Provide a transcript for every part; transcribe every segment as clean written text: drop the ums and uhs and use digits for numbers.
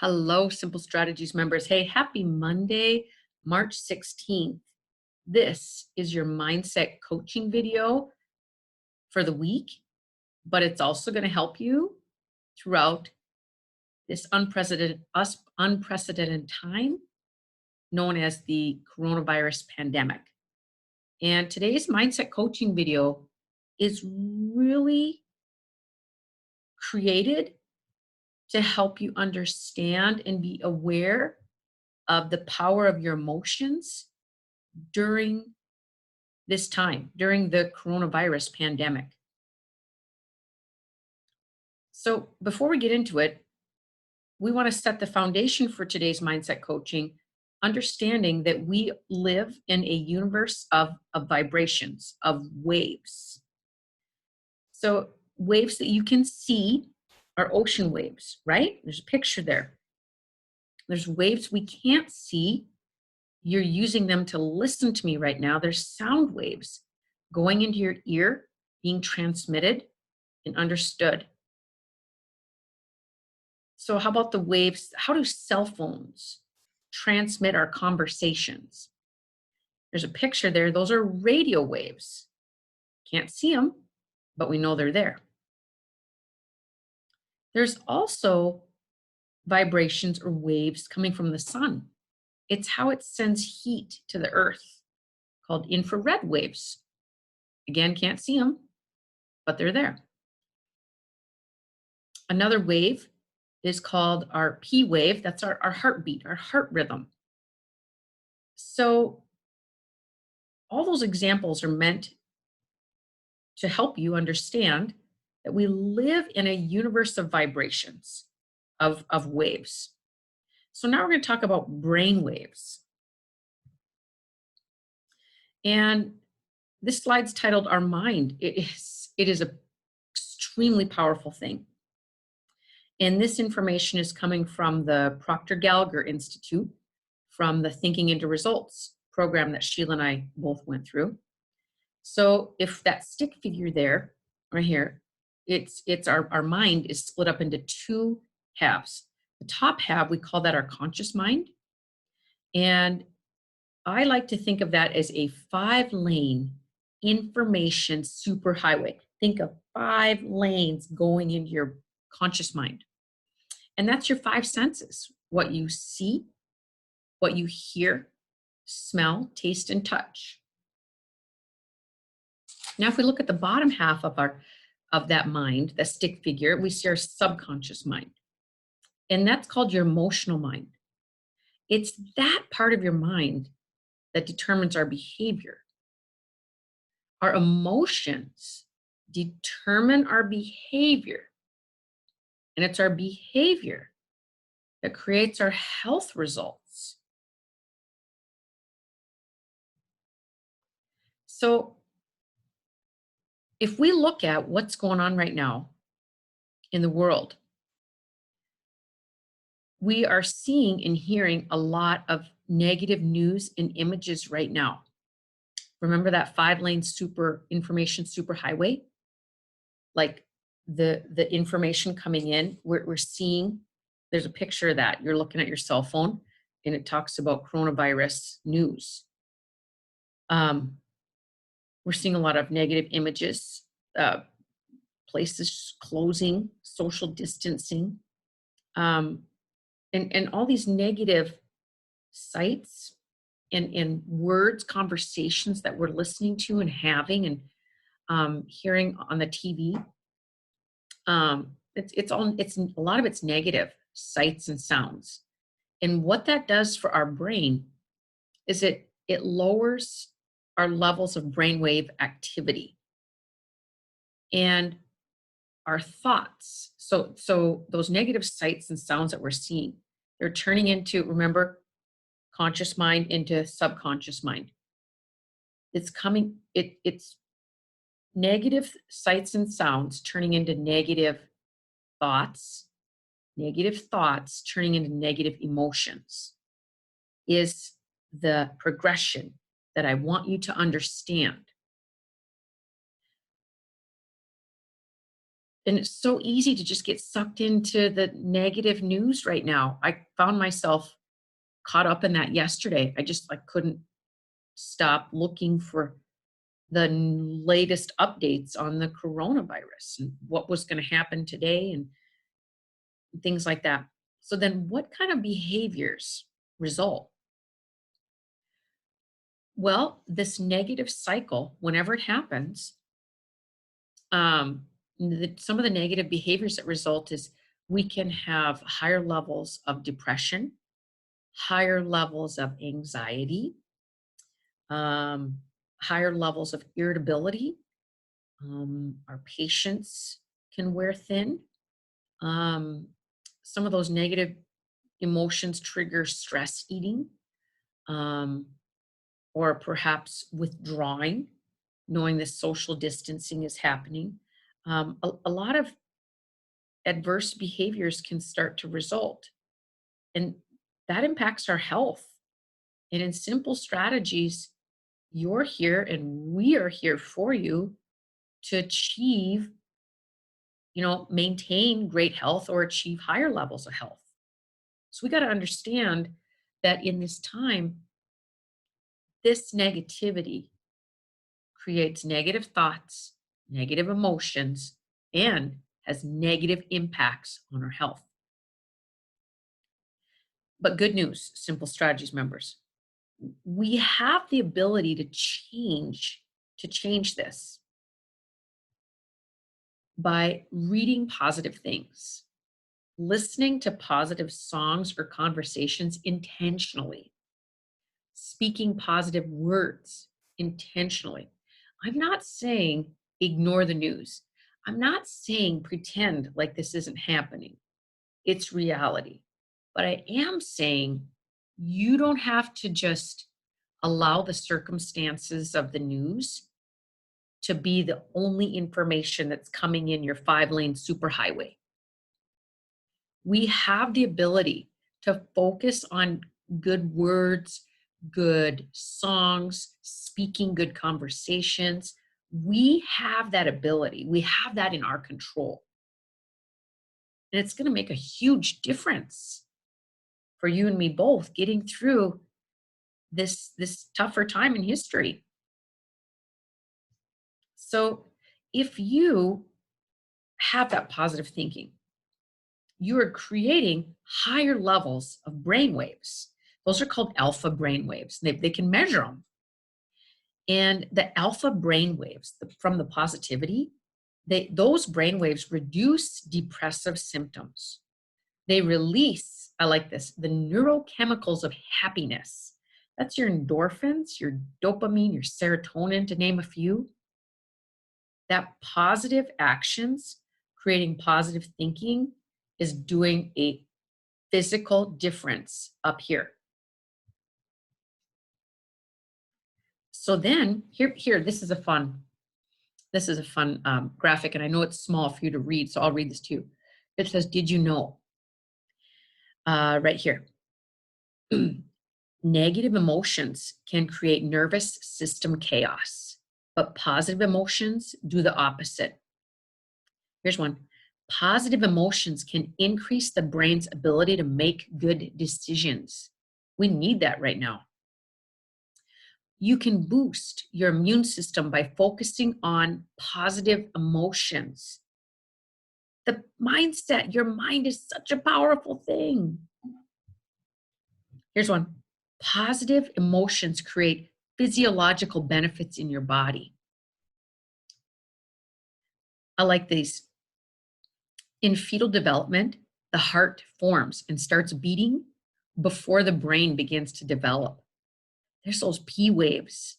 Hello, Simple Strategies members. Hey, happy Monday, March 16th. This is your mindset coaching video for the week, but it's also going to help you throughout this unprecedented time known as the coronavirus pandemic. And today's mindset coaching video is really created to help you understand and be aware of the power of your emotions during this time, during the coronavirus pandemic. So, before we get into it, we want to set the foundation for today's mindset coaching, understanding that we live in a universe of vibrations, of waves. So, waves that you can see are ocean waves, right? There's a picture there. There's waves we can't see. You're using them to listen to me right now. There's sound waves going into your ear, being transmitted and understood. So, how about the waves? How do cell phones transmit our conversations? There's a picture there. Those are radio waves. Can't see them, but we know they're there. There's also vibrations or waves coming from the sun. It's how it sends heat to the earth, called infrared waves. Again, can't see them, but they're there. Another wave is called our P wave. That's our heartbeat, our heart rhythm. So all those examples are meant to help you understand that we live in a universe of vibrations, of waves. So now we're going to talk about brain waves. And this slide's titled Our Mind. It is an extremely powerful thing. And this information is coming from the Proctor Gallagher Institute, from the Thinking into Results program that Sheila and I both went through. So if that stick figure there, right here, it's our mind is split up into two halves. The top half, we call that our conscious mind. And I like to think of that as a 5-lane information superhighway. Think of 5 lanes going into your conscious mind. And that's your 5 senses: what you see, what you hear, smell, taste, and touch. Now, if we look at the bottom half of that mind, the stick figure, we see our subconscious mind. And that's called your emotional mind. It's that part of your mind that determines our behavior. Our emotions determine our behavior. And it's our behavior that creates our health results. So, if we look at what's going on right now in the world, we are seeing and hearing a lot of negative news and images right now. Remember that 5-lane information superhighway? Like the information coming in, we're seeing, there's a picture of that. You're looking at your cell phone and it talks about coronavirus news. We're seeing a lot of negative images, places closing, social distancing, and all these negative sites and words, conversations that we're listening to and having and hearing on the TV. It's a lot of it's negative sights and sounds. And what that does for our brain is it lowers our levels of brainwave activity and our thoughts. So those negative sights and sounds that we're seeing, they're turning into, remember, conscious mind into subconscious mind. It's negative sights and sounds turning into negative thoughts turning into negative emotions is the progression that I want you to understand. And it's so easy to just get sucked into the negative news right now. I found myself caught up in that yesterday. I just like couldn't stop looking for the latest updates on the coronavirus and what was going to happen today and things like that. So then what kind of behaviors result? Well, this negative cycle, whenever it happens, some of the negative behaviors that result is we can have higher levels of depression, higher levels of anxiety, um, higher levels of irritability. Our patience can wear thin. Um, some of those negative emotions trigger stress eating, um, or perhaps withdrawing, knowing that social distancing is happening. A lot of adverse behaviors can start to result, and that impacts our health. And in simple strategies, you're here and we are here for you to achieve, maintain great health or achieve higher levels of health. So we got to understand that in this time, this negativity creates negative thoughts, negative emotions, and has negative impacts on our health. But good news, Simple Strategies members, we have the ability to change this by reading positive things, listening to positive songs or conversations intentionally, speaking positive words intentionally. I'm not saying ignore the news. I'm not saying pretend like this isn't happening. It's reality. But I am saying you don't have to just allow the circumstances of the news to be the only information that's coming in your 5-lane superhighway. We have the ability to focus on good words, good songs, speaking good conversations. We have that ability. We have that in our control. And it's going to make a huge difference for you and me both getting through this tougher time in history. So if you have that positive thinking, you are creating higher levels of brain waves. Those are called alpha brain waves. They can measure them. And the alpha brain waves from the positivity, those brain waves reduce depressive symptoms. They release, I like this, the neurochemicals of happiness. That's your endorphins, your dopamine, your serotonin, to name a few. That positive actions, creating positive thinking, is doing a physical difference up here. So then here, this is a fun graphic, and I know it's small for you to read, so I'll read this to you. It says, "Did you know?" Right here. Negative emotions can create nervous system chaos, but positive emotions do the opposite. Here's one. Positive emotions can increase the brain's ability to make good decisions. We need that right now. You can boost your immune system by focusing on positive emotions. The mindset, your mind is such a powerful thing. Here's one. Positive emotions create physiological benefits in your body. I like these. In fetal development, the heart forms and starts beating before the brain begins to develop. There's those P waves.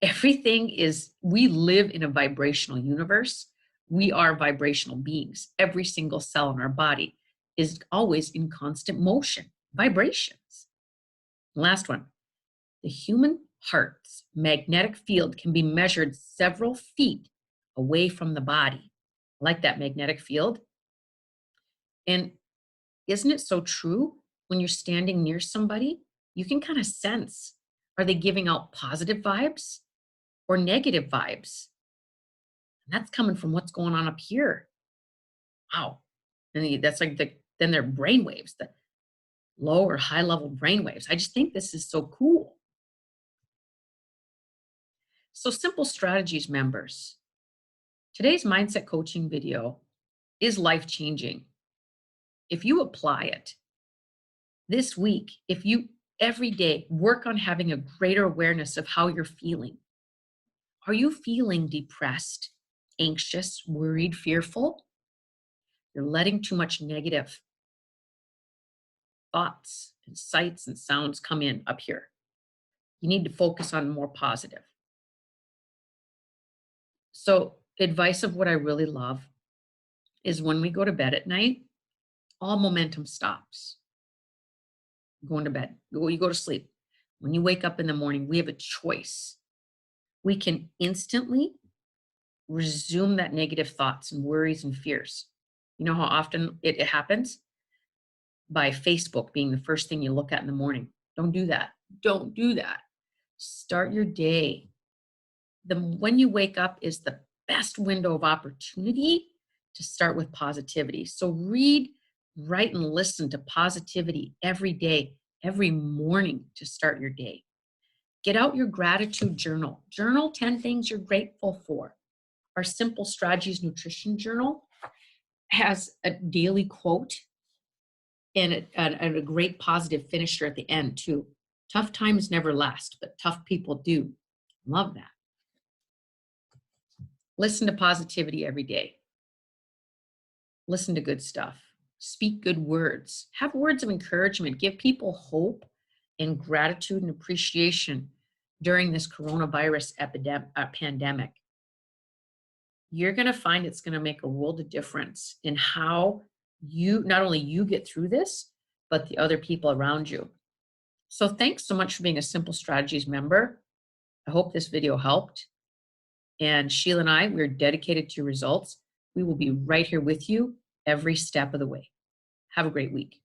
Everything is, we live in a vibrational universe. We are vibrational beings. Every single cell in our body is always in constant motion, vibrations. Last one. The human heart's magnetic field can be measured several feet away from the body. Like that magnetic field. And isn't it so true? When you're standing near somebody, you can kind of sense, are they giving out positive vibes or negative vibes? And that's coming from what's going on up here. Wow. And that's like then their brain waves, the low or high level brain waves. I just think this is so cool. So simple strategies, members. Today's mindset coaching video is life changing. If you apply it this week, if you every day work on having a greater awareness of how you're feeling. Are you feeling depressed, anxious, worried, fearful? You're letting too much negative thoughts and sights and sounds come in up here. You need to focus on more positive. So, advice of what I really love is when we go to bed at night, all momentum stops. Going to bed, you go to sleep. When you wake up in the morning, we have a choice. We can instantly resume that negative thoughts and worries and fears. You know how often it happens? By Facebook being the first thing you look at in the morning. Don't do that. Don't do that. Start your day. When you wake up is the best window of opportunity to start with positivity. So read, write, and listen to positivity every day, every morning to start your day. Get out your gratitude journal. Journal 10 things you're grateful for. Our Simple Strategies Nutrition Journal has a daily quote and a great positive finisher at the end, too. Tough times never last, but tough people do. Love that. Listen to positivity every day. Listen to good stuff. Speak good words. Have words of encouragement. Give people hope and gratitude and appreciation during this coronavirus pandemic. You're going to find it's going to make a world of difference in how not only you get through this, but the other people around you. So thanks so much for being a Simple Strategies member. I hope this video helped. And Sheila and I, we're dedicated to your results. We will be right here with you every step of the way. Have a great week.